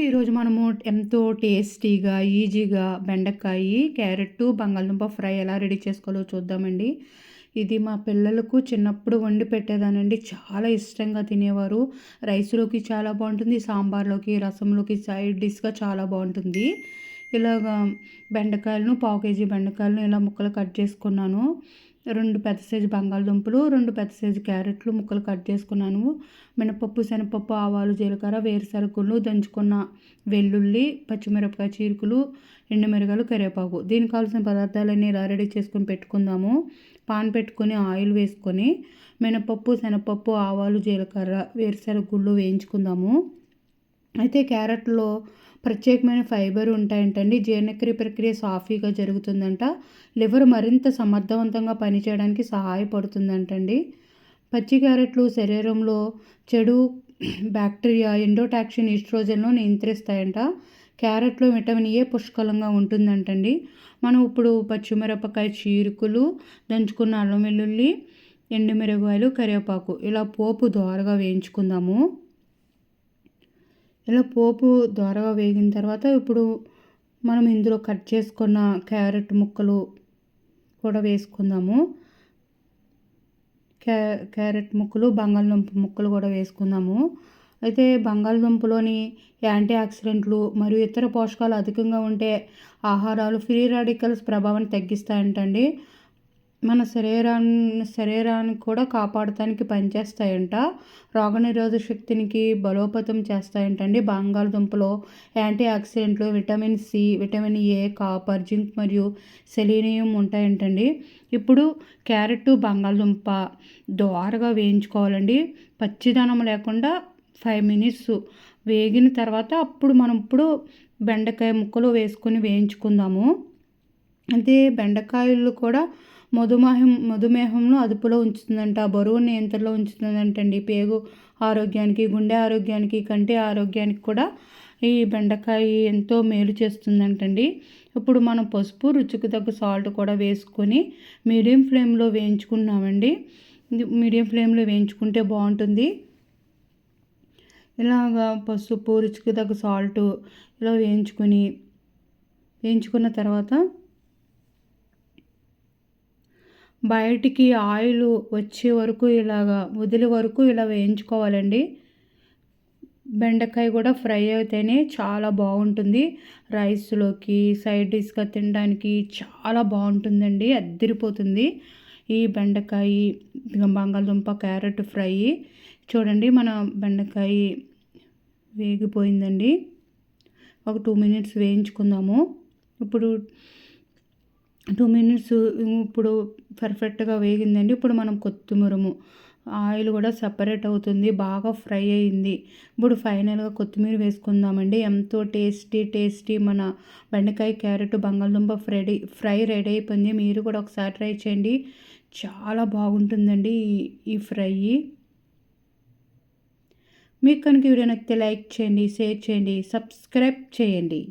ఈరోజు మనము ఎంతో టేస్టీగా, ఈజీగా బెండకాయ, క్యారెట్, బంగాళదుంప ఫ్రై ఎలా రెడీ చేసుకోవాలో చూద్దామండి. ఇది మా పిల్లలకు చిన్నప్పుడు వండి పెట్టేదానండి. చాలా ఇష్టంగా తినేవారు. రైస్‌లోకి చాలా బాగుంటుంది. సాంబార్‌లోకి, రసంలోకి సైడ్ డిష్‌గా చాలా బాగుంటుంది. ఇలాగా బెండకాయలను పావు కేజీ బెండకాయలను ఇలా ముక్కలు కట్ చేసుకున్నాను. 2 పెద్ద సైజు బంగాళదుంపలు, 2 పెద్ద సైజు క్యారెట్లు ముక్కలు కట్ చేసుకున్నాను. మినపప్పు, శనగపప్పు, ఆవాలు, జీలకర్ర, వేరుశనగుళ్ళు, దంచుకున్న వెల్లుల్లి, పచ్చిమిరపకాయ చీలికలు, ఎండుమిరగాయలు, కరివేపాకు. దీనికి కావాల్సిన పదార్థాలన్నీ ఇలా రెడీ చేసుకొని పెట్టుకుందాము. పాన్ పెట్టుకొని ఆయిల్ వేసుకొని మినపప్పు, శనగపప్పు, ఆవాలు, జీలకర్ర, వేరుశనగుళ్ళు వేయించుకుందాము. అయితే క్యారెట్లో ప్రత్యేకమైన ఫైబర్ ఉంటాయంటండి. జీర్ణక్రియ ప్రక్రియ సాఫీగా జరుగుతుందంట. లివర్ మరింత సమర్థవంతంగా పనిచేయడానికి సహాయపడుతుందంటండి. పచ్చి క్యారెట్లు శరీరంలో చెడు బ్యాక్టీరియా, ఎండోటాక్సిన్, ఈస్ట్రోజన్ను నియంత్రిస్తాయంట. క్యారెట్లో విటమిన్ ఏ పుష్కలంగా ఉంటుందంటండి. మనం ఇప్పుడు పచ్చిమిరపకాయ చీరుకులు, దంచుకున్న అల్లం వెల్లుల్లి, ఎండుమిరగాయలు, కరివేపాకు ఇలా పోపు దోరగా వేయించుకుందాము. ఇలా పోపు దోరగా వేగిన తర్వాత ఇప్పుడు మనం ఇందులో కట్ చేసుకున్న క్యారెట్ ముక్కలు కూడా వేసుకుందాము. క్యారెట్ ముక్కలు, బంగాళదుంప ముక్కలు కూడా వేసుకుందాము. అయితే బంగాళదుంపలోని యాంటీ ఆక్సిడెంట్లు మరియు ఇతర పోషకాలు అధికంగా ఉంటే ఆహారాలు ఫ్రీ రాడికల్స్ ప్రభావాన్ని తగ్గిస్తాయంటండి. మన శరీరానికి కూడా కాపాడటానికి పనిచేస్తాయంట. రోగనిరోధక శక్తికి బలోపేతం చేస్తాయంటండి. బంగాళదుంపలో యాంటీ ఆక్సిడెంట్లు, vitamin C, vitamin A, copper, zinc మరియు సెలీనియం ఉంటాయంటండి. ఇప్పుడు క్యారెట్, బంగాళదుంప దోరగా వేయించుకోవాలండి. పచ్చిదనం లేకుండా 5 మినిట్స్ వేగిన తర్వాత మనం బెండకాయ ముక్కలు వేసుకొని వేయించుకుందాము. అయితే బెండకాయలు కూడా మధుమేహంను అదుపులో ఉంచుతుందంట. బరువు నియంత్రణలో ఉంచుతుందంటండి. పేగు ఆరోగ్యానికి, గుండె ఆరోగ్యానికి, కంటి ఆరోగ్యానికి కూడా ఈ బెండకాయ ఎంతో మేలు చేస్తుందంటండి. ఇప్పుడు మనం పసుపు, రుచికి తగ్గ సాల్ట్ కూడా వేసుకొని మీడియం ఫ్లేమ్లో వేయించుకున్నామండి. మీడియం ఫ్లేమ్లో వేయించుకుంటే బాగుంటుంది. ఇలాగా పసుపు, రుచికి తగ్గ సాల్ట్ ఇలా వేయించుకున్న తర్వాత బయటికి ఆయిల్ వచ్చే వరకు వదిలే వరకు ఇలా వేయించుకోవాలండి. బెండకాయ కూడా ఫ్రై అయితేనే చాలా బాగుంటుంది. రైస్లోకి సైడ్ డిష్గా తినడానికి చాలా బాగుంటుందండి. అద్దిరిపోతుంది ఈ బెండకాయ, బంగాళదుంప, క్యారెట్ ఫ్రై. చూడండి మన బెండకాయ వేగిపోయిందండి. ఒక 2 మినిట్స్ వేయించుకుందాము. ఇప్పుడు 2 మినిట్స్ ఇప్పుడు పర్ఫెక్ట్గా వేగిందండి. ఇప్పుడు మనం కొత్తిమీరము ఆయిల్ కూడా సపరేట్ అవుతుంది. బాగా ఫ్రై అయింది. ఇప్పుడు ఫైనల్గా కొత్తిమీర వేసుకుందామండి. ఎంతో టేస్టీ మన బెండకాయ, క్యారెట్, బంగాళదుంప ఫ్రై రెడీ అయిపోయింది. మీరు కూడా ఒకసారి ట్రై చేయండి. చాలా బాగుంటుందండి ఈ ఫ్రై. మీకు కనుక వీడియో నచ్చితే లైక్ చేయండి, షేర్ చేయండి, సబ్స్క్రైబ్ చేయండి.